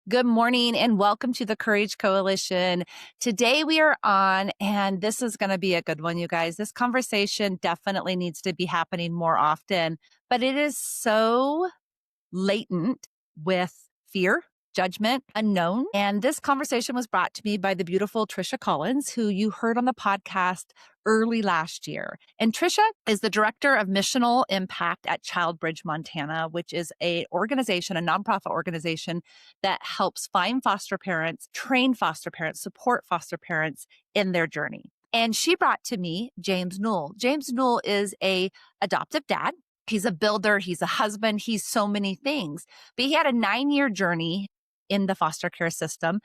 Good morning and welcome to the Courage Coalition. Today we are on, and this is going to be a good one, you guys. This conversation definitely needs to be happening more often, but it is so latent with fear, judgment, unknown. And this conversation was brought to me by the beautiful Trisha Collins, who you heard on the podcast early last year. And Trisha is the director of Missional Impact at Childbridge, Montana, which is a organization, a nonprofit organization that helps find foster parents, train foster parents, support foster parents in their journey. And she brought to me James Newell. James Newell is a adoptive dad. He's a builder. He's a husband. He's so many things. But he had a 9-year journey in the foster care system.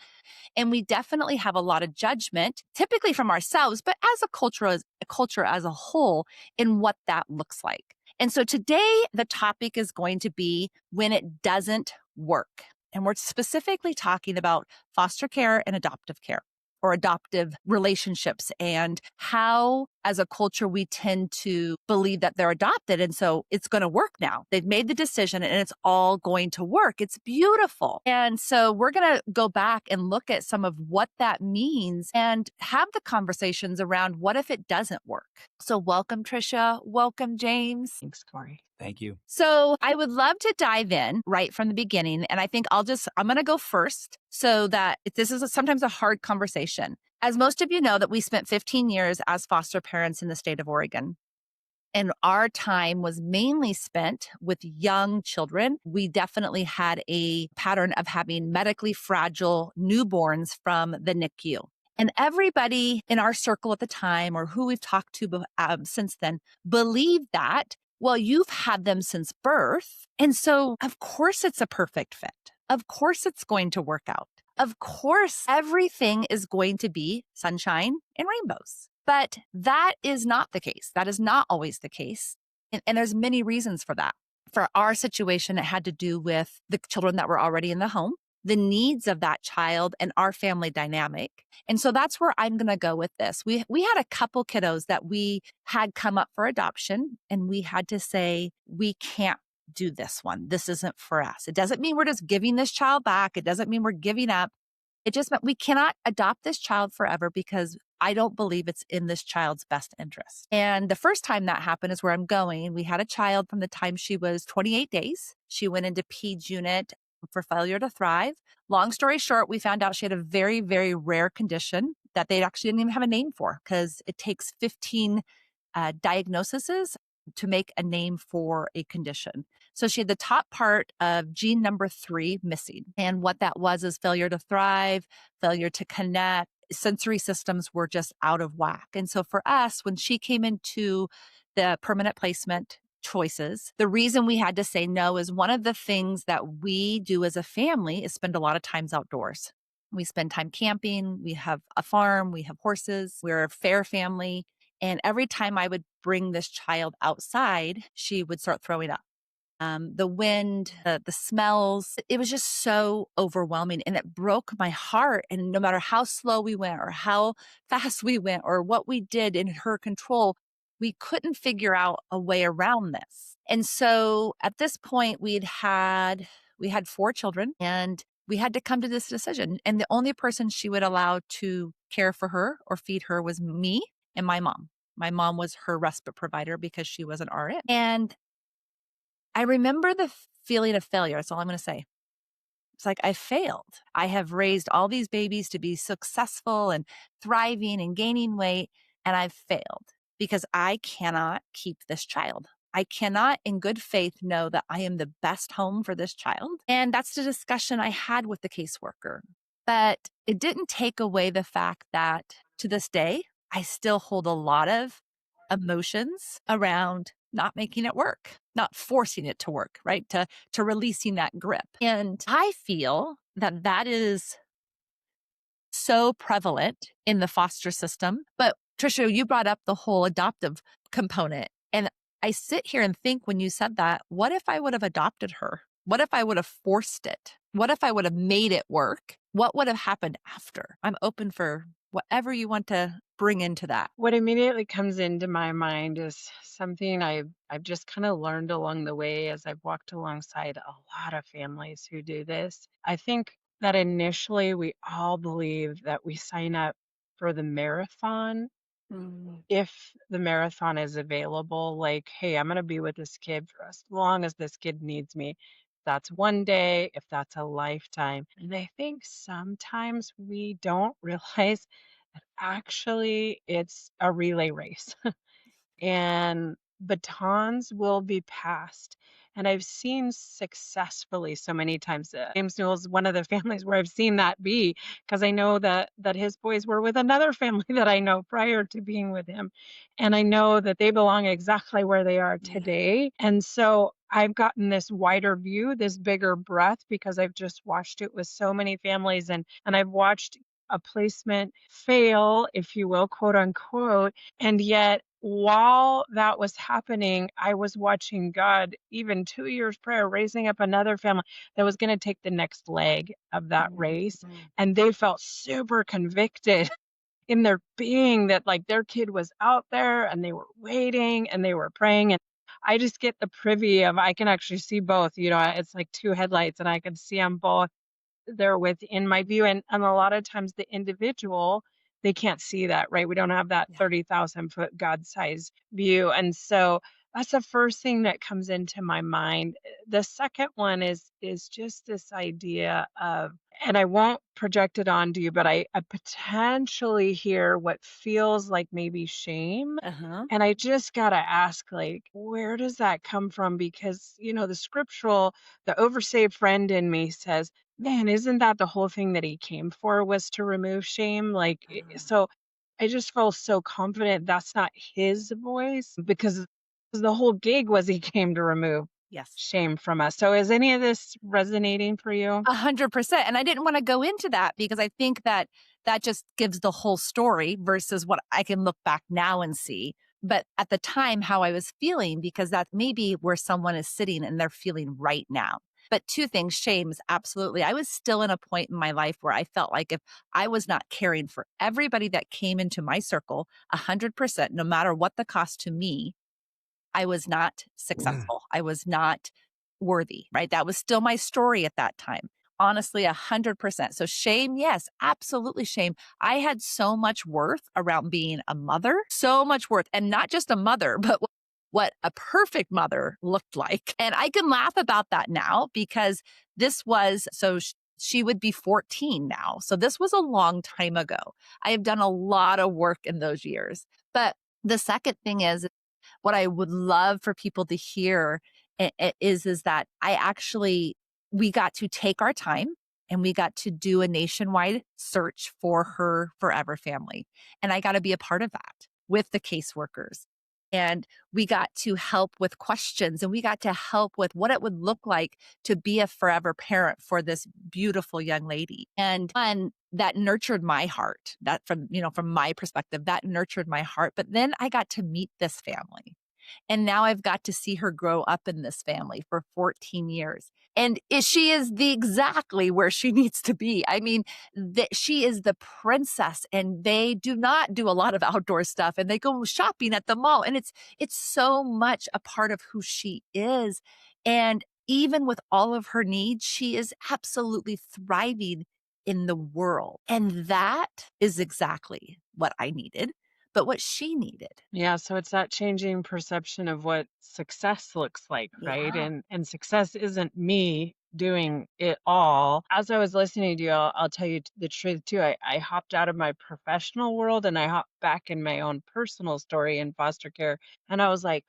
And we definitely have a lot of judgment, typically from ourselves, but as a culture as a whole, in what that looks like. And so today, the topic is going to be when it doesn't work. And we're specifically talking about foster care and adoptive care, or adoptive relationships, and how as a culture we tend to believe that they're adopted. And so it's going to work now. They've made the decision and it's all going to work. It's beautiful. And so we're going to go back and look at some of what that means and have the conversations around what if it doesn't work. So welcome, Trisha. Welcome, James. Thanks, Corey. Thank you. So I would love to dive in right from the beginning. And I think I'm going to go first so that this is sometimes a hard conversation. As most of you know, that we spent 15 years as foster parents in the state of Oregon. And our time was mainly spent with young children. We definitely had a pattern of having medically fragile newborns from the NICU. And everybody in our circle at the time, or who we've talked to since then, believed that, well, you've had them since birth. And so, of course, it's a perfect fit. Of course, it's going to work out. Of course, everything is going to be sunshine and rainbows. But that is not the case. That is not always the case. And there's many reasons for that. For our situation, it had to do with the children that were already in the home, the needs of that child, and our family dynamic. And so that's where I'm going to go with this. We had a couple kiddos that we had come up for adoption, and we had to say, we can't do this one. This isn't for us. It doesn't mean we're just giving this child back. It doesn't mean we're giving up. It just meant we cannot adopt this child forever because I don't believe it's in this child's best interest. And the first time that happened is where I'm going. We had a child from the time she was 28 days. She went into PEDS unit for failure to thrive. Long story short, we found out she had a very, very rare condition that they actually didn't even have a name for because it takes 15 diagnoses to make a name for a condition. So she had the top part of gene number 3 missing. And what that was is failure to thrive, failure to connect. Sensory systems were just out of whack. And so for us, when she came into the permanent placement choices, the reason we had to say no is one of the things that we do as a family is spend a lot of times outdoors. We spend time camping. We have a farm. We have horses. We're a fair family. And every time I would bring this child outside, she would start throwing up. The wind, the smells, it was just so overwhelming and it broke my heart. And no matter how slow we went or how fast we went or what we did in her control, we couldn't figure out a way around this. And so at this point, we had 4 children and we had to come to this decision. And the only person she would allow to care for her or feed her was me and my mom. My mom was her respite provider because she was an RN. And I remember the feeling of failure. That's all I'm going to say. It's like I failed. I have raised all these babies to be successful and thriving and gaining weight, and I've failed because I cannot keep this child. I cannot in good faith know that I am the best home for this child. And that's the discussion I had with the caseworker. But it didn't take away the fact that to this day, I still hold a lot of emotions around not making it work, not forcing it to work, right? To releasing that grip. And I feel that that is so prevalent in the foster system. But Trisha, you brought up the whole adoptive component. And I sit here and think when you said that, what if I would have adopted her? What if I would have forced it? What if I would have made it work? What would have happened after? I'm open for whatever you want to bring into that. What immediately comes into my mind is something I've just kind of learned along the way as I've walked alongside a lot of families who do this. I think that initially we all believe that we sign up for the marathon Mm, if the marathon is available, like, "Hey, I'm gonna be with this kid for as long as this kid needs me." That's one day, if that's a lifetime. And I think sometimes we don't realize that actually it's a relay race and batons will be passed. And I've seen successfully so many times. James Newell is one of the families where I've seen that be because I know that his boys were with another family that I know prior to being with him, and I know that they belong exactly where they are yeah. today. And so I've gotten this wider view, this bigger breadth because I've just watched it with so many families, and I've watched a placement fail, if you will, quote unquote, and yet, while that was happening, I was watching God, even 2 years prior, raising up another family that was gonna take the next leg of that race, Mhm. and they felt super convicted in their being that, like, their kid was out there, and they were waiting, and they were praying, and I just get the privy of I can actually see both, it's like 2 headlights, and I can see them both they're within my view, and a lot of times the individual, they can't see that, right? We don't have that Yeah. 30,000-foot God-sized view, and so that's the first thing that comes into my mind. The second one is just this idea of, and I won't project it onto you, but I potentially hear what feels like maybe shame, Uh-huh. and I just gotta ask, like, where does that come from? Because, the oversaved friend in me says, "Man, isn't that the whole thing that he came for was to remove shame?" Like, so I just feel so confident that's not his voice because the whole gig was he came to remove Yes. shame from us. So is any of this resonating for you? 100%. And I didn't want to go into that because I think that that just gives the whole story versus what I can look back now and see. But at the time, how I was feeling, because that may be where someone is sitting and they're feeling right now. But two things, shames, absolutely. I was still in a point in my life where I felt like if I was not caring for everybody that came into my circle 100%, no matter what the cost to me, I was not successful. I was not worthy, right? That was still my story at that time. Honestly, 100%. So shame, yes, absolutely shame. I had so much worth around being a mother, so much worth, and not just a mother, but what a perfect mother looked like. And I can laugh about that now because this was she would be 14 now. So this was a long time ago. I have done a lot of work in those years. But the second thing is what I would love for people to hear is that I actually we got to take our time and we got to do a nationwide search for her forever family. And I got to be a part of that with the caseworkers. And we got to help with questions and we got to help with what it would look like to be a forever parent for this beautiful young lady. And one that nurtured my heart, that from my perspective, that nurtured my heart. But then I got to meet this family. And now I've got to see her grow up in this family for 14 years. And she is the exactly where she needs to be. I mean, that she is the princess and they do not do a lot of outdoor stuff and they go shopping at the mall and it's so much a part of who she is. And even with all of her needs, she is absolutely thriving in the world. And that is exactly what I needed, but what she needed. Yeah, so it's that changing perception of what success looks like, right? Yeah. And success isn't me doing it all. As I was listening to you, I'll tell you the truth too. I hopped out of my professional world and I hopped back in my own personal story in foster care. And I was like,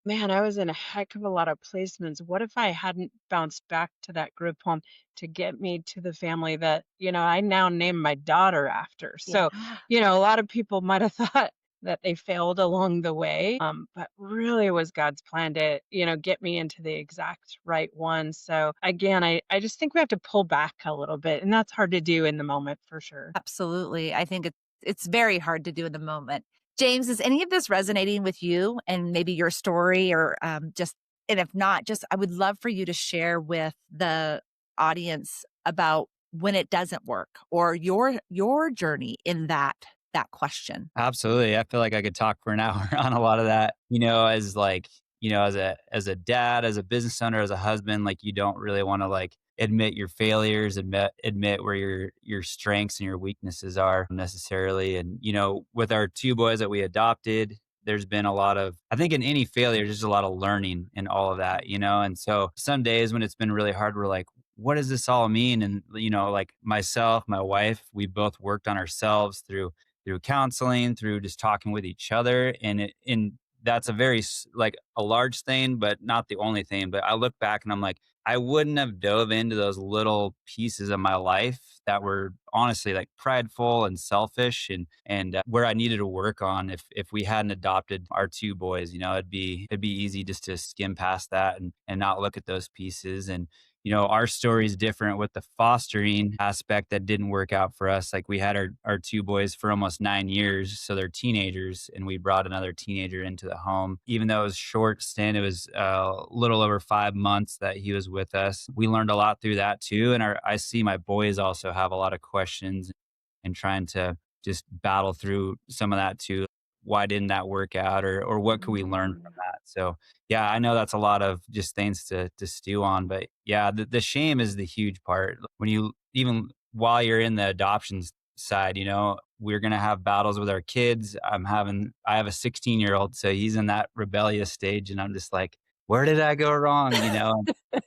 man, I was in a heck of a lot of placements. What if I hadn't bounced back to that group home to get me to the family that, I now name my daughter after? Yeah. So, a lot of people might have thought that they failed along the way, but really it was God's plan to, get me into the exact right one. So again, I just think we have to pull back a little bit, and that's hard to do in the moment for sure. Absolutely. I think it's very hard to do in the moment. James, is any of this resonating with you and maybe your story or just, and if not, just I would love for you to share with the audience about when it doesn't work or your journey in that question. Absolutely. I feel like I could talk for an hour on a lot of that. As like, as a dad, as a business owner, as a husband, like you don't really want to like admit your failures, admit where your strengths and your weaknesses are necessarily. And with our two boys that we adopted, there's been a lot of, I think in any failure, there's a lot of learning and all of that, and so some days when it's been really hard, we're like, what does this all mean? And like myself, my wife, we both worked on ourselves through counseling, through just talking with each other. And that's a very like a large thing, but not the only thing. But I look back and I'm like, I wouldn't have dove into those little pieces of my life that were honestly like prideful and selfish, and where I needed to work on if we hadn't adopted our two boys. It'd be easy just to skim past that and not look at those pieces. And our story is different with the fostering aspect that didn't work out for us. Like we had our two boys for almost 9 years. So they're teenagers, and we brought another teenager into the home. Even though it was short stint, it was a little over 5 months that he was with us. We learned a lot through that too. And I see my boys also have a lot of questions and trying to just battle through some of that too. Why didn't that work out, or what could we learn from Mm. that? So yeah, I know that's a lot of just things to stew on, but yeah, the shame is the huge part. When you, even while you're in the adoptions side, we're gonna have battles with our kids. I have a 16-year-old, so he's in that rebellious stage, and I'm just like, where did I go wrong?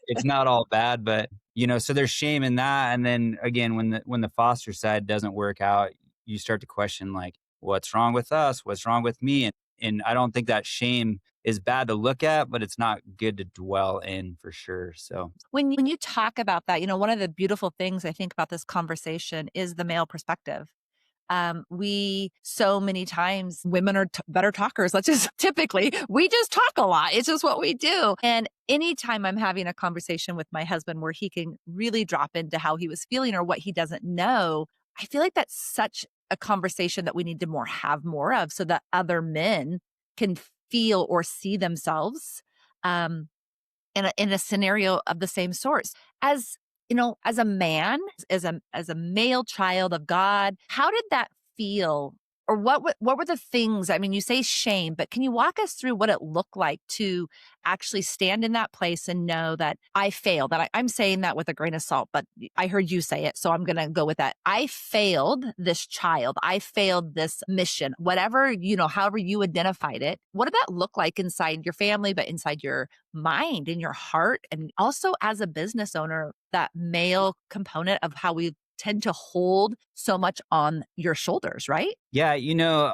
It's not all bad, but so there's shame in that. And then again, when the foster side doesn't work out, you start to question like, what's wrong with us? What's wrong with me? And I don't think that shame is bad to look at, but it's not good to dwell in for sure. So When you talk about that, one of the beautiful things I think about this conversation is the male perspective. We so many times women are better talkers. Let's just typically we just talk a lot. It's just what we do. And anytime I'm having a conversation with my husband where he can really drop into how he was feeling or what he doesn't know, I feel like that's such a conversation that we need to have more of, so that other men can feel or see themselves. Um, in a scenario of the same source. As as a man, as a male child of God, how did that feel? Or what were the things? I mean, you say shame, but can you walk us through what it looked like to actually stand in that place and know that I failed? That I'm saying that with a grain of salt, but I heard you say it, so I'm going to go with that. I failed this child. I failed this mission. Whatever, however you identified it. What did that look like inside your family, but inside your mind, in your heart, and also as a business owner, that male component of how we tend to hold so much on your shoulders, right? yeah,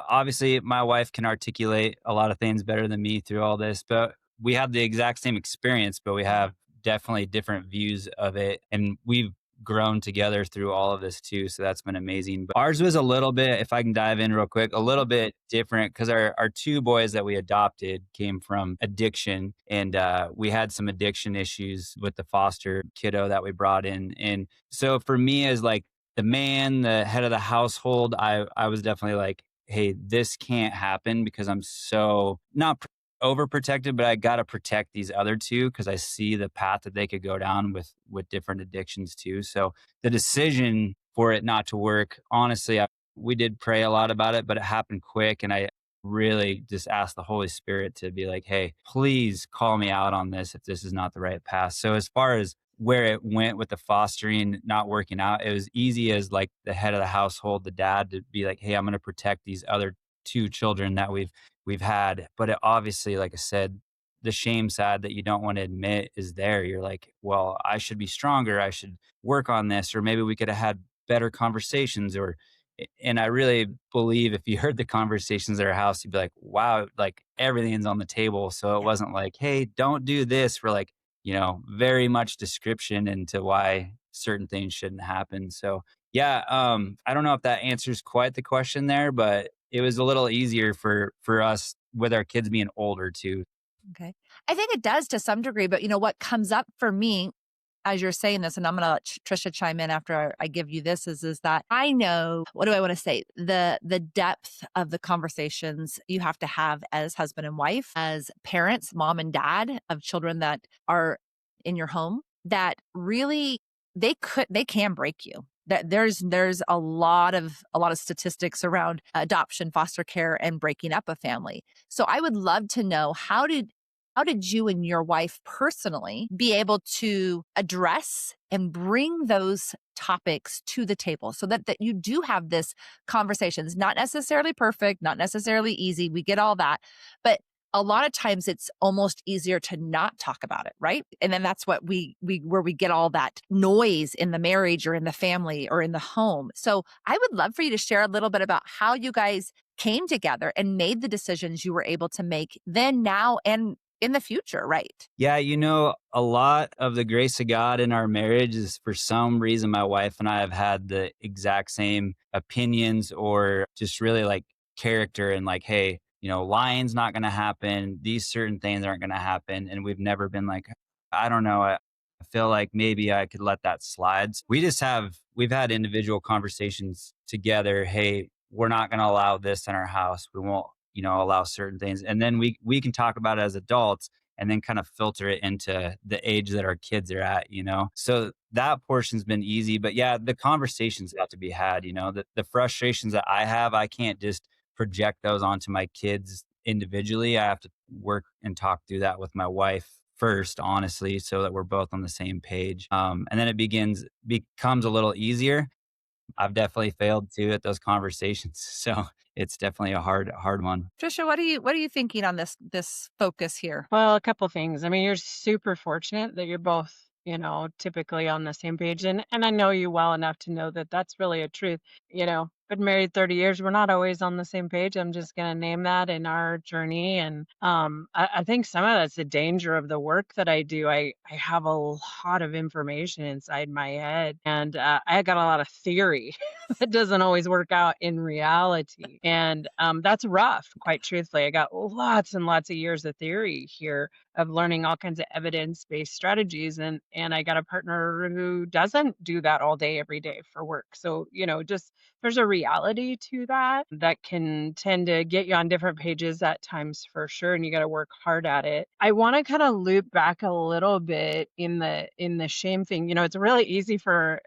obviously my wife can articulate a lot of things better than me through all this, but we have the exact same experience, but we have definitely different views of it. And we've grown together through all of this too. So that's been amazing. But ours was a little bit, if I can dive in real quick, a little bit different because our two boys that we adopted came from addiction. And we had some addiction issues with the foster kiddo that we brought in. And so for me, as like the man, the head of the household, I was definitely like, hey, this can't happen because I'm so not overprotected, but I got to protect these other two because I see the path that they could go down with different addictions too. So the decision for it not to work, honestly, we did pray a lot about it, but it happened quick, and I really just asked the Holy Spirit to be like, hey, please call me out on this if this is not the right path. So as far as where it went with the fostering not working out, it was easy as like the head of the household, the dad, to be like, hey, I'm going to protect these other two children that we've had. But it obviously, like I said, the shame side that you don't want to admit is there. You're like, well, I should be stronger. I should work on this, or maybe we could have had better conversations. And I really believe if you heard the conversations at our house, you'd be like, wow, like everything's on the table. So it Yeah. wasn't like, hey, don't do this. We're like, very much description into why certain things shouldn't happen. So yeah, I don't know if that answers quite the question there, but it was a little easier for us with our kids being older too. Okay. I think it does to some degree, but what comes up for me as you're saying this, and I'm going to let Trisha chime in after I give you this, is that I know, what do I want to say? The depth of the conversations you have to have as husband and wife, as parents, mom and dad of children that are in your home, that really they can break you. That there's a lot of statistics around adoption, foster care, and breaking up a family. So I would love to know, how did how did you and your wife personally be able to address and bring those topics to the table so that you do have this conversations, not necessarily perfect, not necessarily easy. We get all that. But a lot of times it's almost easier to not talk about it, right? And then that's what we where we get all that noise in the marriage or in the family or in the home. So I would love for you to share a little bit about how you guys came together and made the decisions you were able to make then, now, and in the future, right? Yeah, a lot of the grace of God in our marriage is for some reason my wife and I have had the exact same opinions or just really like character and like, hey, lying's not going to happen. These certain things aren't going to happen. And we've never been like, I don't know. I feel like maybe I could let that slide. We've had individual conversations together. Hey, we're not going to allow this in our house. We won't, allow certain things. And then we can talk about it as adults and then kind of filter it into the age that our kids are at. So that portion's been easy. But yeah, the conversations have to be had, the frustrations that I have, I can't just project those onto my kids individually. I have to work and talk through that with my wife first, honestly, so that we're both on the same page. And then it becomes a little easier. I've definitely failed too at those conversations. So it's definitely a hard one. Trisha, what are you thinking on this focus here? Well, a couple things. I mean, you're super fortunate that you're both, typically on the same page. And I know you well enough to know that that's really a truth. Been married 30 years. We're not always on the same page. I'm just going to name that in our journey. And I think some of that's the danger of the work that I do. I have a lot of information inside my head, and I got a lot of theory that doesn't always work out in reality. And that's rough, quite truthfully. I got lots and lots of years of theory here of learning all kinds of evidence-based strategies. And I got a partner who doesn't do that all day, every day for work. So, just there's a reality to that can tend to get you on different pages at times for sure. And you got to work hard at it. I want to kind of loop back a little bit in the shame thing. It's really easy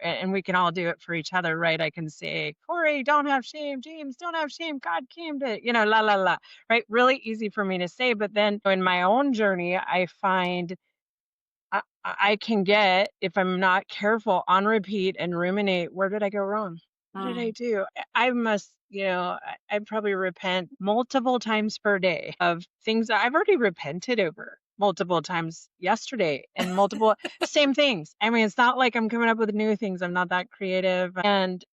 and we can all do it for each other, right? I can say, Corey, don't have shame. James, don't have shame. God came to, la, la, la, right? Really easy for me to say. But then in my own journey, I find I can get, if I'm not careful, on repeat and ruminate, where did I go wrong? What did I do? I must, I probably repent multiple times per day of things that I've already repented over multiple times yesterday and multiple same things. I mean, it's not like I'm coming up with new things. I'm not that creative. And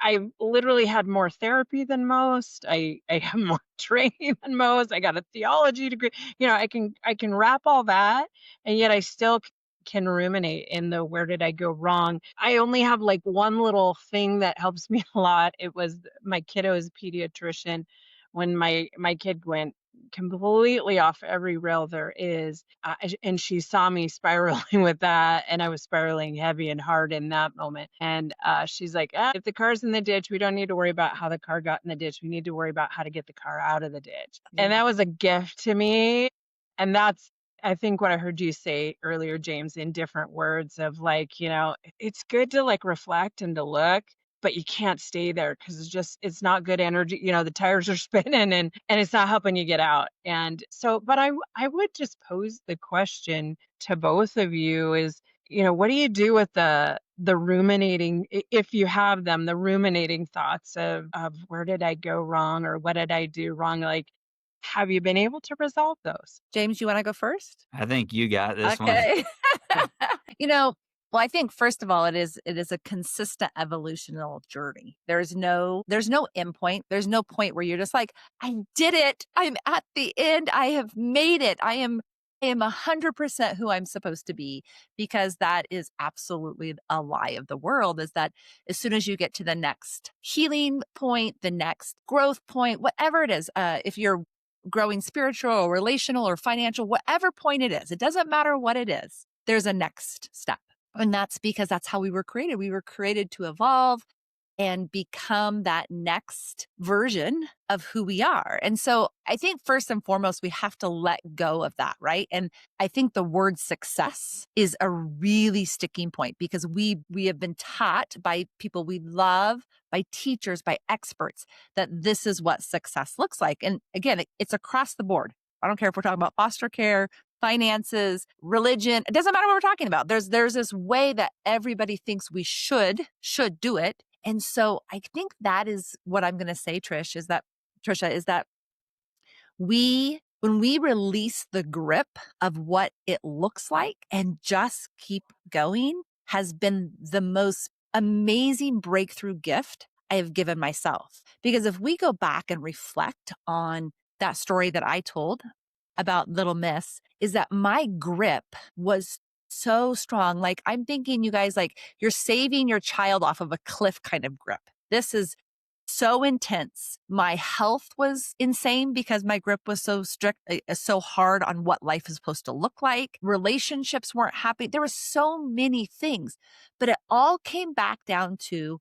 I literally had more therapy than most. I have more training than most. I got a theology degree. I can wrap all that, and yet I still can ruminate in the where did I go wrong. I only have like one little thing that helps me a lot. It was my kiddo's pediatrician. When my kid went completely off every rail there is, and she saw me spiraling with that, and I was spiraling heavy and hard in that moment. And she's like, if the car's in the ditch, we don't need to worry about how the car got in the ditch. We need to worry about how to get the car out of the ditch. And that was a gift to me. And that's, I think, what I heard you say earlier, James, in different words of like, it's good to like reflect and to look, but you can't stay there because it's not good energy. The tires are spinning and it's not helping you get out. And so, but I would just pose the question to both of you is, what do you do with the ruminating, if you have them, the ruminating thoughts of where did I go wrong or what did I do wrong? Like, have you been able to resolve those? James, you want to go first? I think you got this one. Okay. Well, I think first of all, it is a consistent evolutional journey. There's no endpoint. There's no point where you're just like, I did it. I'm at the end. I have made it. I am 100% who I'm supposed to be, because that is absolutely a lie of the world, is that as soon as you get to the next healing point, the next growth point, whatever it is, if you're growing spiritual or relational or financial, whatever point it is, it doesn't matter what it is, there's a next step. And that's because that's how we were created. We were created to evolve and become that next version of who we are. And so I think first and foremost, we have to let go of that, right? And I think the word success is a really sticking point, because we have been taught by people we love, by teachers, by experts, that this is what success looks like. And again, it's across the board. I don't care if we're talking about foster care, finances, religion. It doesn't matter what we're talking about. There's this way that everybody thinks we should do it. And so I think that is what I'm going to say, Trisha, is that when we release the grip of what it looks like and just keep going has been the most amazing breakthrough gift I have given myself. Because if we go back and reflect on that story that I told about Little Miss, is that my grip was so strong. Like I'm thinking, you guys, like you're saving your child off of a cliff kind of grip. This is so intense. My health was insane because my grip was so strict, so hard on what life is supposed to look like. Relationships weren't happy. There were so many things, but it all came back down to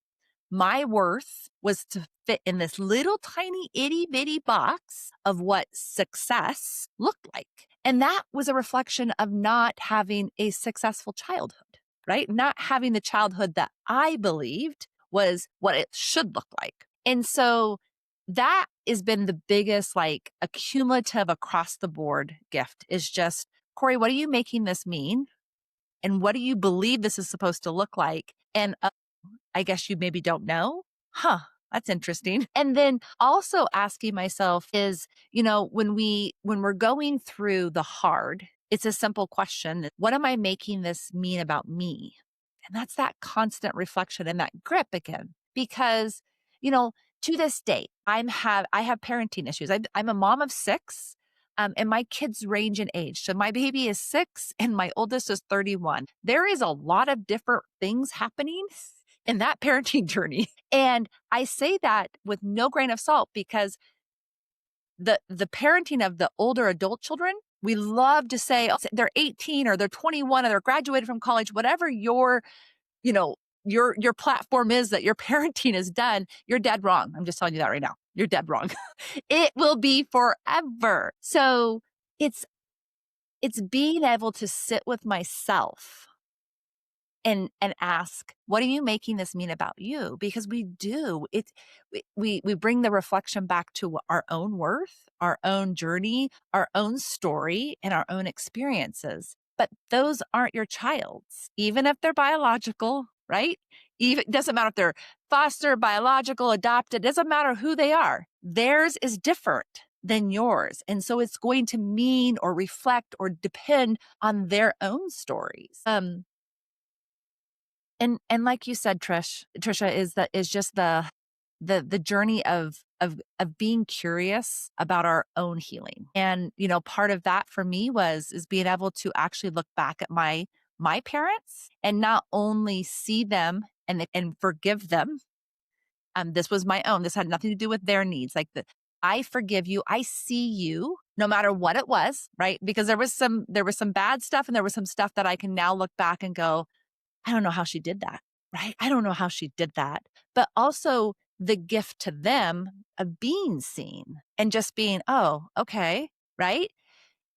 my worth was to fit in this little tiny itty bitty box of what success looked like. And that was a reflection of not having a successful childhood, right? Not having the childhood that I believed was what it should look like. And so that has been the biggest, like, accumulative across the board gift is just, Corey, what are you making this mean? And what do you believe this is supposed to look like? And I guess you maybe don't know. Huh. That's interesting. And then also asking myself is, when we're going through the hard, it's a simple question. What am I making this mean about me? And that's that constant reflection and that grip again, because, to this day, I have parenting issues. I'm a mom of 6. And my kids range in age. So my baby is 6 and my oldest is 31. There is a lot of different things happening in that parenting journey. And I say that with no grain of salt because the parenting of the older adult children, we love to say, oh, they're 18 or they're 21 or they're graduated from college, whatever your platform is that your parenting is done, you're dead wrong. I'm just telling you that right now. You're dead wrong. It will be forever. So it's being able to sit with myself and ask, what are you making this mean about you? Because we do. We bring the reflection back to our own worth, our own journey, our own story, and our own experiences. But those aren't your child's, even if they're biological, right? Even it doesn't matter if they're foster, biological, adopted, it doesn't matter who they are. Theirs is different than yours. And so it's going to mean or reflect or depend on their own stories. And like you said, Trisha, is just the journey of being curious about our own healing. And, part of that for me is being able to actually look back at my parents and not only see them and forgive them. This was my own. This had nothing to do with their needs. I forgive you. I see you no matter what it was, right? Because there was some bad stuff and there was some stuff that I can now look back and go, I don't know how she did that, right? I don't know how she did that. But also the gift to them of being seen and just being, oh, okay, right?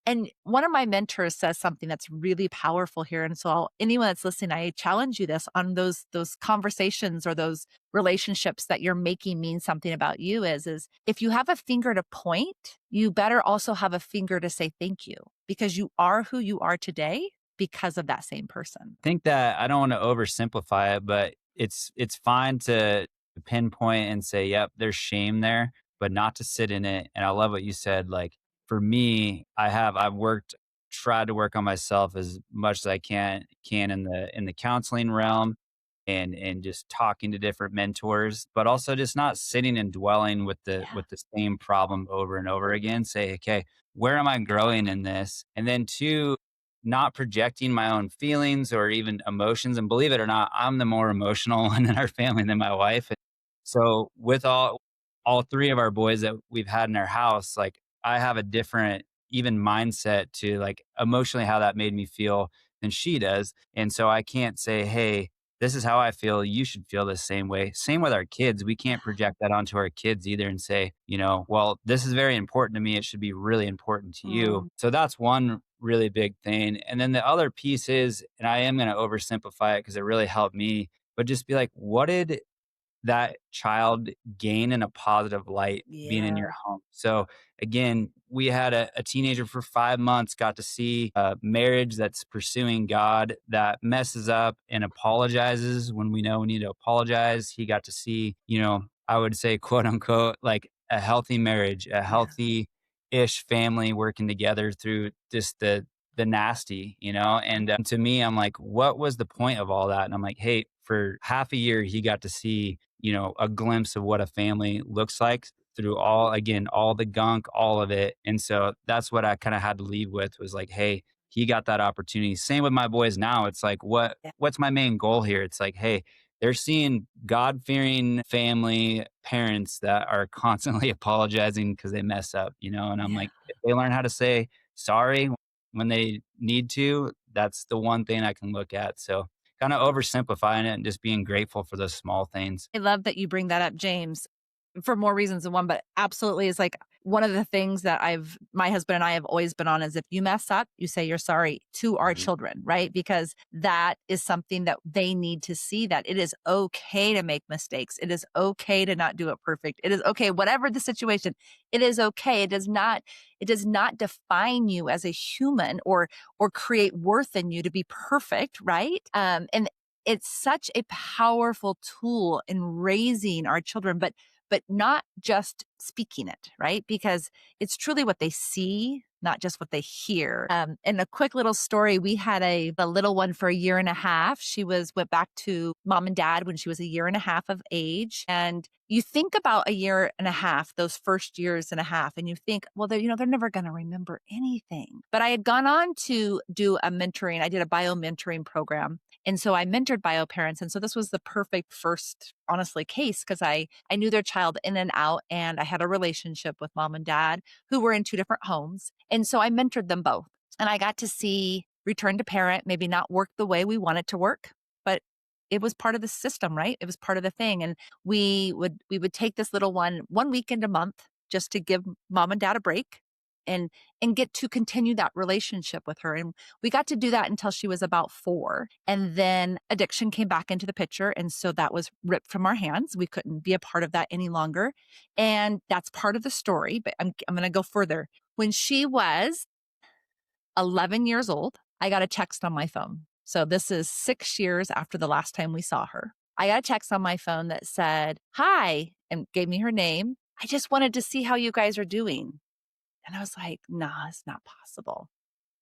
And one of my mentors says something that's really powerful here. And so anyone that's listening, I challenge you this on those conversations or those relationships that you're making mean something about you is if you have a finger to point, you better also have a finger to say thank you because you are who you are today because of that same person. I think that I don't want to oversimplify it, but it's fine to pinpoint and say, yep, there's shame there, but not to sit in it. And I love what you said. Like for me, I've tried to work on myself as much as I can in the counseling realm and just talking to different mentors, but also just not sitting and dwelling with Yeah. the same problem over and over again. Say, okay, where am I growing in this? And then two, not projecting my own feelings or even emotions. And believe it or not, I'm the more emotional one in our family than my wife. So with all 3 of our boys that we've had in our house, like I have a different even mindset to like emotionally how that made me feel than she does. And so I can't say, hey, this is how I feel. You should feel the same way. Same with our kids. We can't project that onto our kids either and say, well, this is very important to me. It should be really important to you. Mm. So that's one really big thing. And then the other piece is, and I am going to oversimplify it because it really helped me, but just be like, what did that child gain in a positive light being in Yeah. your home. So again, we had a teenager for 5 months, got to see a marriage that's pursuing God, that messes up and apologizes when we know we need to apologize. He got to see, I would say, quote unquote, like a healthy marriage, a Yeah. healthy ish family working together through just the nasty, and to me, I'm like, what was the point of all that? And I'm like, hey, for half a year he got to see, a glimpse of what a family looks like through all the gunk, all of it. And so that's what I kind of had to leave with, was like, hey, he got that opportunity. Same with my boys now. It's like, Yeah. what's my main goal here? It's like, hey, they're seeing God-fearing family parents that are constantly apologizing because they mess up, and I'm Yeah. like, if they learn how to say sorry when they need to, that's the one thing I can look at. So kind of oversimplifying it and just being grateful for those small things. I love that you bring that up, James, for more reasons than one, but absolutely is like one of the things that my husband and I have always been on is if you mess up, you say you're sorry to our Mhm. children, right? Because that is something that they need to see, that it is okay to make mistakes. It is okay to not do it perfect. It is okay, whatever the situation, it is okay. It does not define you as a human or create worth in you to be perfect, right? And it's such a powerful tool in raising our children, but not just speaking it, right? Because it's truly what they see, not just what they hear. And a quick little story, we had a little one for a year and a half. She went back to mom and dad when she was a year and a half of age. And you think about a year and a half, those first years and a half, and you think, well, they're never going to remember anything. But I had gone on to do a mentoring. I did a bio mentoring program. And so I mentored bio parents. And so this was the perfect first, honestly, case because I knew their child in and out, and I had a relationship with mom and dad who were in two different homes. And so I mentored them both. And I got to see return to parent maybe not work the way we want it to work, but it was part of the system, right? It was part of the thing. And we would take this little one weekend a month just to give mom and dad a break and get to continue that relationship with her. And we got to do that until she was about 4. And then addiction came back into the picture. And so that was ripped from our hands. We couldn't be a part of that any longer. And that's part of the story, but I'm going to go further. When she was 11 years old, I got a text on my phone. So this is 6 years after the last time we saw her. I got a text on my phone that said, "Hi," and gave me her name. "I just wanted to see how you guys are doing." And I was like, "Nah, it's not possible.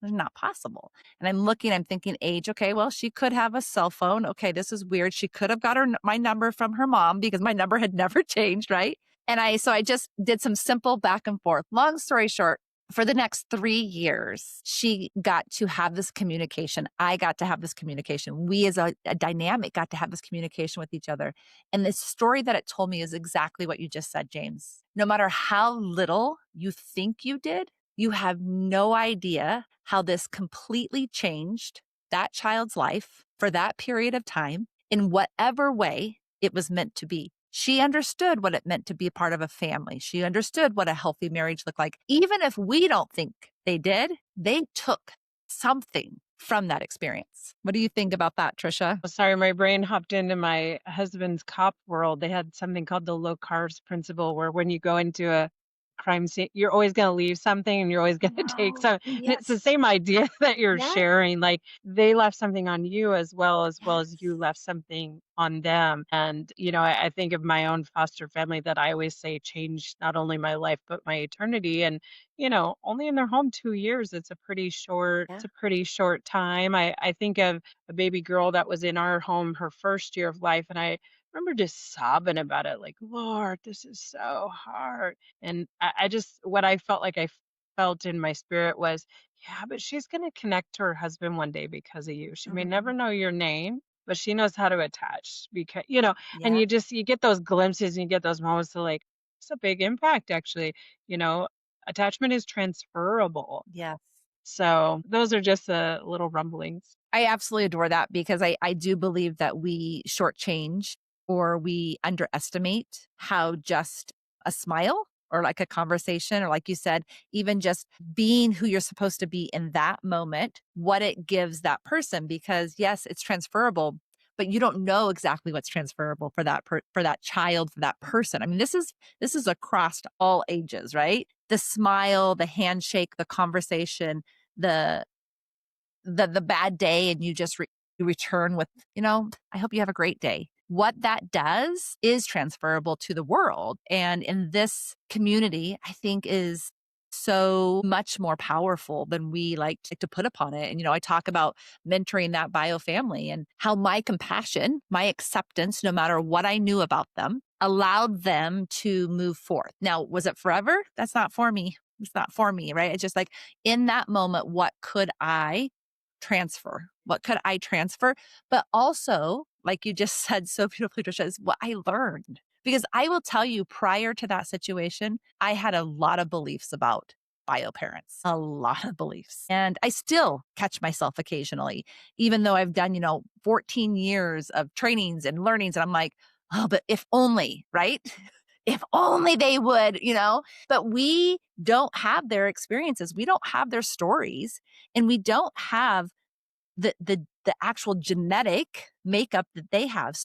It's not possible." And I'm thinking age. Okay, well, she could have a cell phone. Okay, this is weird. She could have got my number from her mom because my number had never changed, right? And I just did some simple back and forth. Long story short, for the next 3 years, she got to have this communication. I got to have this communication. We as a dynamic got to have this communication with each other. And the story that it told me is exactly what you just said, James. No matter how little you think you did, you have no idea how this completely changed that child's life for that period of time in whatever way it was meant to be. She understood what it meant to be a part of a family. She understood what a healthy marriage looked like. Even if we don't think they did, they took something from that experience. What do you think about that, Trisha? Oh, sorry, my brain hopped into my husband's cop world. They had something called the low carbs principle, where when you go into a crime scene, you're always going to leave something and you're always going to take No. some. And it's the Yes. same idea that you're Yes. sharing. Like they left something on you as well as you Yes. left something on them. And I think of my own foster family that I always say changed not only my life but my eternity. And only in their home 2 years. Yeah. It's a pretty short time. I think of a baby girl that was in our home her first year of life. And I remember just sobbing about it, like, Lord, this is so hard. And I just, what I felt like I felt in my spirit was, yeah, but she's going to connect to her husband one day because of you. She may never Mhm. know your name, but she knows how to attach because, and Yeah. you get those glimpses and you get those moments to like, it's a big impact, actually. You know, attachment is transferable. Yes. So those are just the little rumblings. I absolutely adore that because I do believe that we shortchange or we underestimate how just a smile or like a conversation, or like you said, even just being who you're supposed to be in that moment, what it gives that person. Because yes, it's transferable, but you don't know exactly what's transferable for for that child, for that person. I mean, this is across all ages, right? The smile, the handshake, the conversation, the the bad day, and you return with, I hope you have a great day. What that does is transferable to the world. And in this community, I think is so much more powerful than we like to put upon it. And, I talk about mentoring that bio family and how my compassion, my acceptance, no matter what I knew about them, allowed them to move forth. Now, was it forever? That's not for me. It's not for me, right? It's just like in that moment, what could I transfer? What could I transfer? But also, like you just said so beautifully, Trisha, is what I learned. Because I will tell you, prior to that situation, I had a lot of beliefs about bio parents, a lot of beliefs. And I still catch myself occasionally, even though I've done, 14 years of trainings and learnings. And I'm like, oh, but if only, right? If only they would, but we don't have their experiences. We don't have their stories, and we don't have the actual genetic makeup that they have.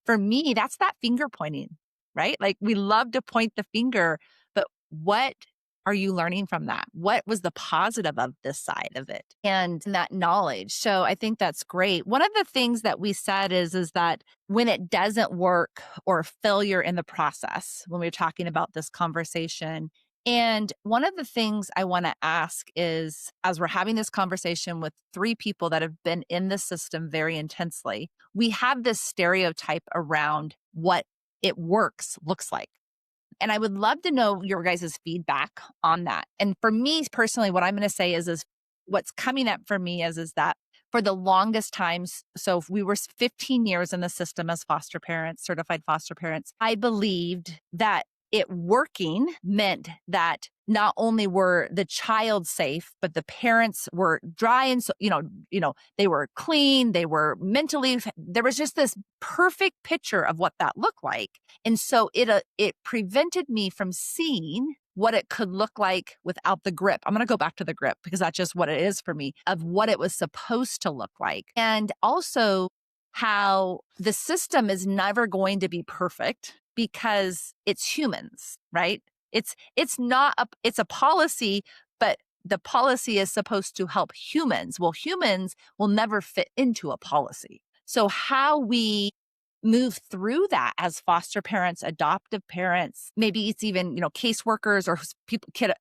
For me, that's that finger pointing, right? Like we love to point the finger, but what are you learning from that? What was the positive of this side of it and that knowledge? So I think that's great. One of the things that we said is that when it doesn't work or failure in the process, when we're talking about this conversation, and one of the things I want to ask is, as we're having this conversation with three people that have been in the system very intensely, we have this stereotype around what it works looks like. And I would love to know your guys' feedback on that. And for me personally, what I'm going to say is what's coming up for me is that for the longest times, so if we were 15 years in the system as foster parents, certified foster parents, I believed that it working meant that not only were the child safe, but the parents were dry and so, they were clean, they were mentally, there was just this perfect picture of what that looked like. And so it prevented me from seeing what it could look like without the grip. I'm going to go back to the grip because that's just what it is for me, of what it was supposed to look like. And also how the system is never going to be perfect because it's humans, right? It's not it's a policy, but the policy is supposed to help humans. Well, humans will never fit into a policy. So how we move through that as foster parents, adoptive parents, maybe it's even, caseworkers or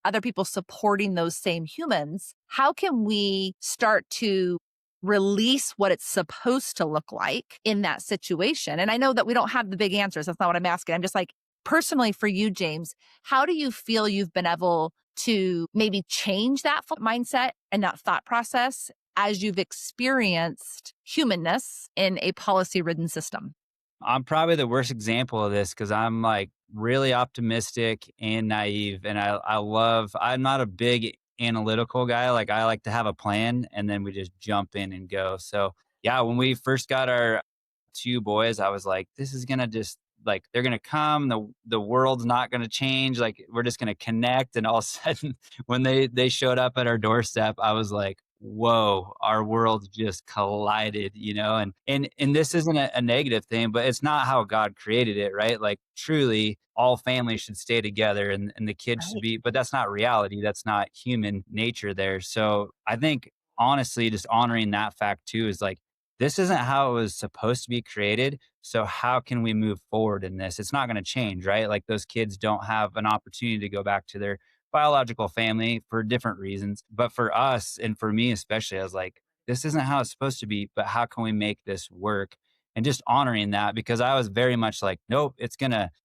other people supporting those same humans. How can we start to release what it's supposed to look like in that situation? And I know that we don't have the big answers. That's not what I'm asking. I'm just like, personally for you, James, how do you feel you've been able to maybe change that mindset and that thought process as you've experienced humanness in a policy ridden system? I'm probably the worst example of this because I'm like really optimistic and naive. And I'm not a big analytical guy. Like I like to have a plan and then we just jump in and go. So yeah, when we first got our two boys, I was like, this is going to just like, they're going to come, the world's not going to change. Like we're just going to connect. And all of a sudden when they showed up at our doorstep, I was like, whoa, our world just collided, and this isn't a negative thing, but it's not how God created it, right? Like truly all families should stay together and the kids should Right. be, but that's not reality. That's not human nature there. So I think honestly, just honoring that fact too is like, this isn't how it was supposed to be created. So how can we move forward in this? It's not going to change, right? Like those kids don't have an opportunity to go back to their biological family for different reasons. But for us and for me especially, I was like, this isn't how it's supposed to be, but how can we make this work? And just honoring that because I was very much like, nope, it's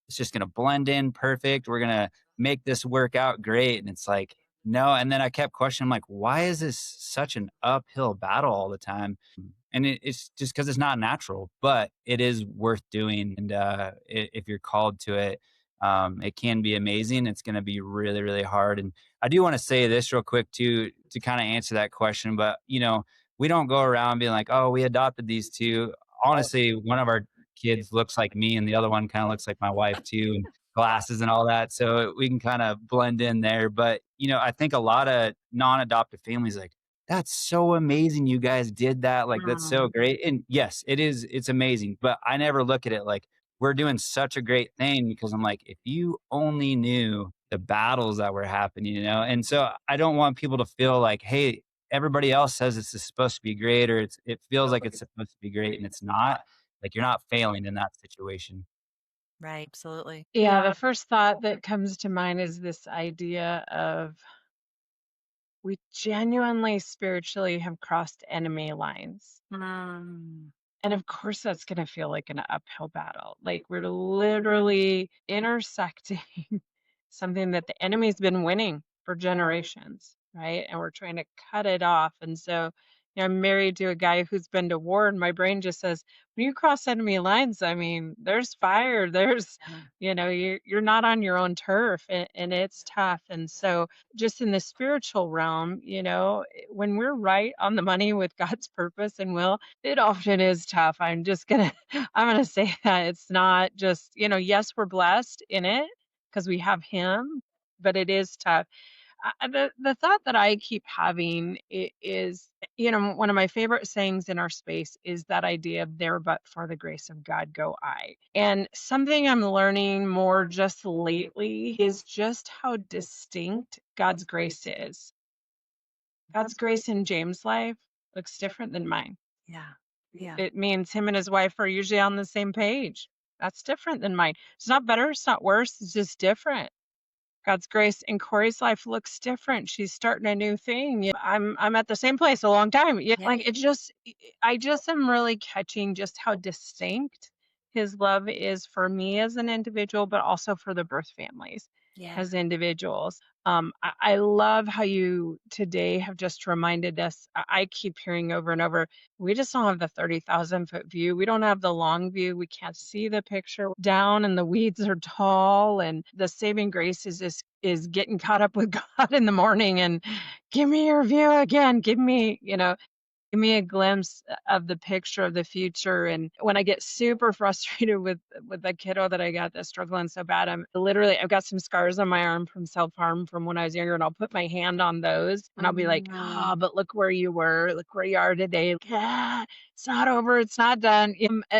just gonna blend in perfect. We're gonna make this work out great. And it's like, no. And then I kept questioning, like, why is this such an uphill battle all the time? And it's just because it's not natural, but it is worth doing. And if you're called to it, it can be amazing. It's going to be really, really hard. And I do want to say this real quick too, to kind of answer that question. But, we don't go around being like, oh, we adopted these two. Honestly, one of our kids looks like me and the other one kind of looks like my wife too, and glasses and all that. So we can kind of blend in there. But, I think a lot of non adoptive families like, that's so amazing you guys did that. Like, that's so Mm, great. And yes, it's amazing. But I never look at it like we're doing such a great thing because I'm like, if you only knew the battles that were happening, you know? And so I don't want people to feel like, hey, everybody else says this is supposed to be great or it feels like it's supposed to be great and it's not. Like you're not failing in that situation. Right. Absolutely. yeah, the first thought that comes to mind is this idea of we genuinely spiritually have crossed enemy lines. Mm. And of course, that's going to feel like an uphill battle. Like we're literally intersecting something that the enemy's been winning for generations, right? And we're trying to cut it off. And so, I'm married to a guy who's been to war, and my brain just says, when you cross enemy lines, I mean, there's fire, there's, Yeah. you're not on your own turf, and it's tough. And so, just in the spiritual realm, when we're right on the money with God's purpose and will, it often is tough. I'm gonna say that it's not just, yes, we're blessed in it because we have him, but it is tough. The thought that I keep having is, one of my favorite sayings in our space is that idea of there, but for the grace of God go I. And something I'm learning more just lately is just how distinct God's grace is. God's grace in James' life looks different than mine. Yeah. Yeah. It means him and his wife are usually on the same page. That's different than mine. It's not better, it's not worse, it's just different. God's grace in Corey's life looks different. She's starting a new thing. I'm at the same place a long time. Yeah, Yeah. like I just am really catching just how distinct his love is for me as an individual, but also for the birth families Yeah. as individuals. I love how you today have just reminded us. I keep hearing over and over, we just don't have the 30,000-foot view. We don't have the long view. We can't see the picture down and the weeds are tall. And the saving grace is getting caught up with God in the morning and give me your view again. Give me a glimpse of the picture of the future. And when I get super frustrated with the kiddo that I got that's struggling so bad, I've got some scars on my arm from self-harm from when I was younger, and I'll put my hand on those and I'll be like, oh, but look where you were, look where you are today. Yeah, it's not over, it's not done.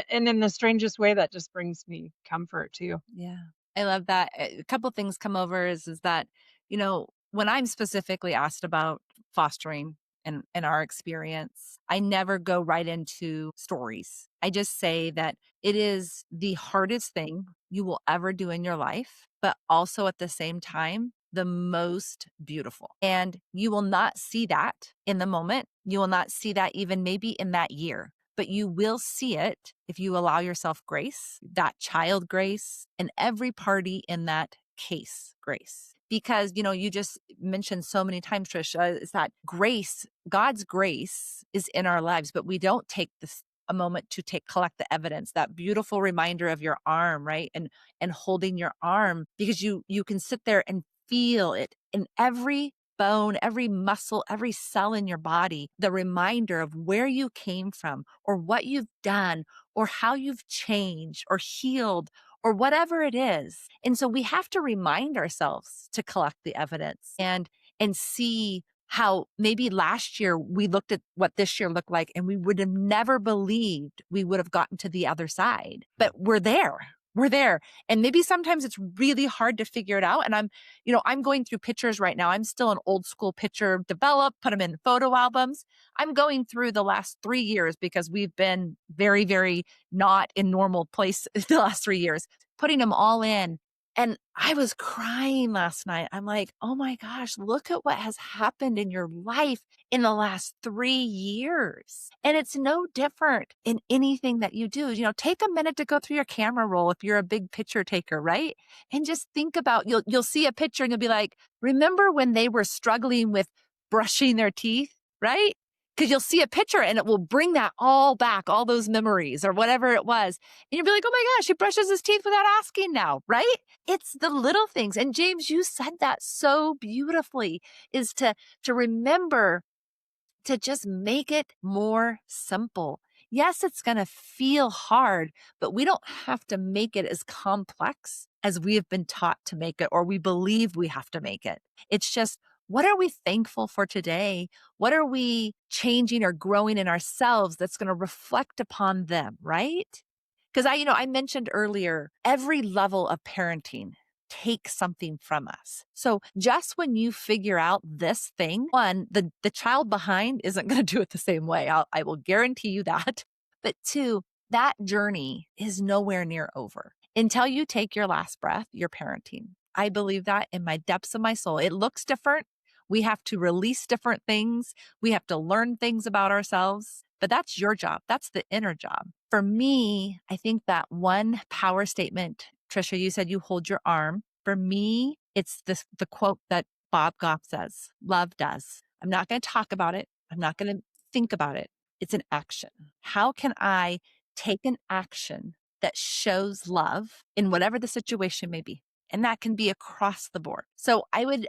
And in the strangest way, that just brings me comfort too. Yeah. I love that. A couple things come over is that, when I'm specifically asked about fostering and our experience, I never go right into stories. I just say that it is the hardest thing you will ever do in your life, but also at the same time, the most beautiful. And you will not see that in the moment. You will not see that even maybe in that year, but you will see it if you allow yourself grace, that child grace, and every party in that case grace. Because, you just mentioned so many times, Trisha, is that grace, God's grace is in our lives, but we don't take this a moment to collect the evidence, that beautiful reminder of your arm, right? And holding your arm, because you can sit there and feel it in every bone, every muscle, every cell in your body, the reminder of where you came from or what you've done or how you've changed or healed or whatever it is. And so we have to remind ourselves to collect the evidence and see how maybe last year we looked at what this year looked like and we would have never believed we would have gotten to the other side. But we're there. We're there. And maybe sometimes it's really hard to figure it out. And I'm going through pictures right now. I'm still an old school picture develop, put them in photo albums. I'm going through the last 3 years because we've been very, very not in normal place the last 3 years, putting them all in. And I was crying last night. I'm like, oh my gosh, look at what has happened in your life in the last 3 years. And it's no different in anything that you do. Take a minute to go through your camera roll if you're a big picture taker, right? And just think about, you'll see a picture and you'll be like, remember when they were struggling with brushing their teeth, right? Because you'll see a picture and it will bring that all back, all those memories or whatever it was. And you'll be like, oh my gosh, he brushes his teeth without asking now, right? It's the little things. And James, you said that so beautifully, is to remember to just make it more simple. Yes, it's going to feel hard, but we don't have to make it as complex as we have been taught to make it or we believe we have to make it. It's just What are we thankful for today? What are we changing or growing in ourselves that's going to reflect upon them, right? Because I mentioned earlier, every level of parenting takes something from us. So just when you figure out this thing, one, the child behind isn't going to do it the same way. I will guarantee you that. But two, that journey is nowhere near over until you take your last breath, you're parenting. I believe that in my depths of my soul. It looks different. We have to release different things. We have to learn things about ourselves, but that's your job. That's the inner job. For me, I think that one power statement, Trisha, you said you hold your arm. For me, it's the quote that Bob Goff says, love does. I'm not going to talk about it. I'm not going to think about it. It's an action. How can I take an action that shows love in whatever the situation may be? And that can be across the board. So I would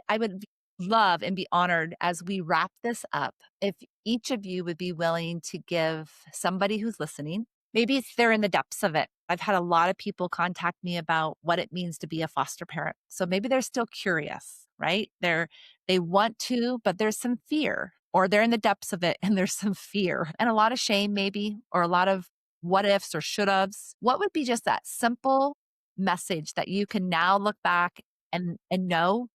love and be honored as we wrap this up if each of you would be willing to give somebody who's listening, maybe if they're in the depths of it. I've had a lot of people contact me about what it means to be a foster parent. So maybe they're still curious, right? They want to, but there's some fear, or they're in the depths of it and there's some fear and a lot of shame maybe, or a lot of what ifs or should haves. What would be just that simple message that you can now look back and know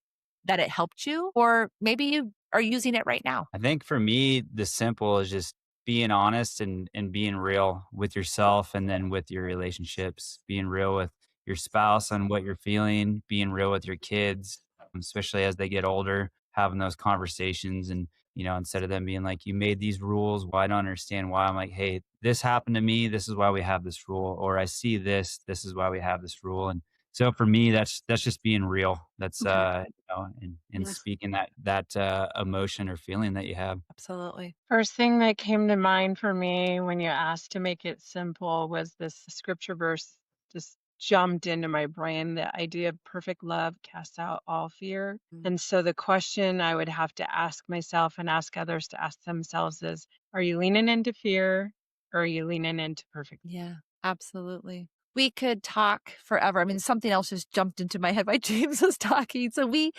that it helped you, or maybe you are using it right now? I think for me, the simple is just being honest and being real with yourself and then with your relationships, being real with your spouse on what you're feeling, being real with your kids, especially as they get older, having those conversations. And, instead of them being like, you made these rules, well, I don't understand why. I'm like, hey, this happened to me. This is why we have this rule. Or I see this. This is why we have this rule. And so for me, that's just being real. That's Okay. and Yes, speaking that emotion or feeling that you have. absolutely. First thing that came to mind for me when you asked to make it simple was this scripture verse just jumped into my brain. The idea of perfect love casts out all fear. And so the question I would have to ask myself and ask others to ask themselves is, are you leaning into fear or are you leaning into perfect? Yeah, absolutely. We could talk forever. I mean, something else just jumped into my head while James was talking. So we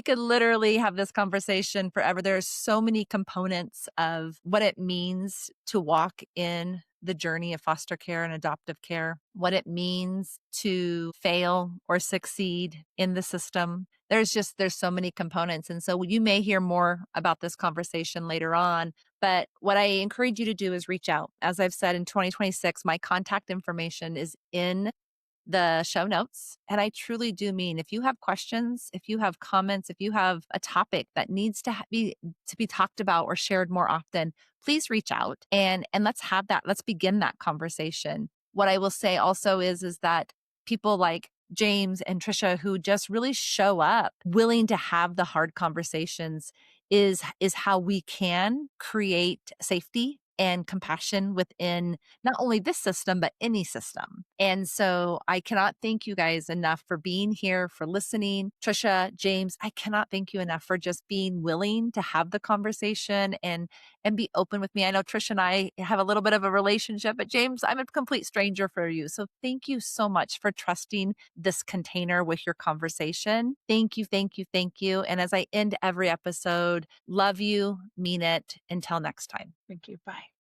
could literally have this conversation forever. There are so many components of what it means to walk in the journey of foster care and adoptive care, what it means to fail or succeed in the system. There's so many components. And so you may hear more about this conversation later on. But what I encourage you to do is reach out. As I've said, in 2026, my contact information is in the show notes. And I truly do mean, if you have questions, if you have comments, if you have a topic that needs to be talked about or shared more often, please reach out and let's have that. Let's begin that conversation. What I will say also is that people like James and Trisha, who just really show up willing to have the hard conversations, is how we can create safety and compassion within not only this system, but any system. And so I cannot thank you guys enough for being here, for listening. Trisha, James, I cannot thank you enough for just being willing to have the conversation and be open with me. I know Trisha and I have a little bit of a relationship, but James, I'm a complete stranger for you. So thank you so much for trusting this container with your conversation. Thank you, thank you, thank you. And as I end every episode, love you, mean it. Until next time. Thank you. Bye.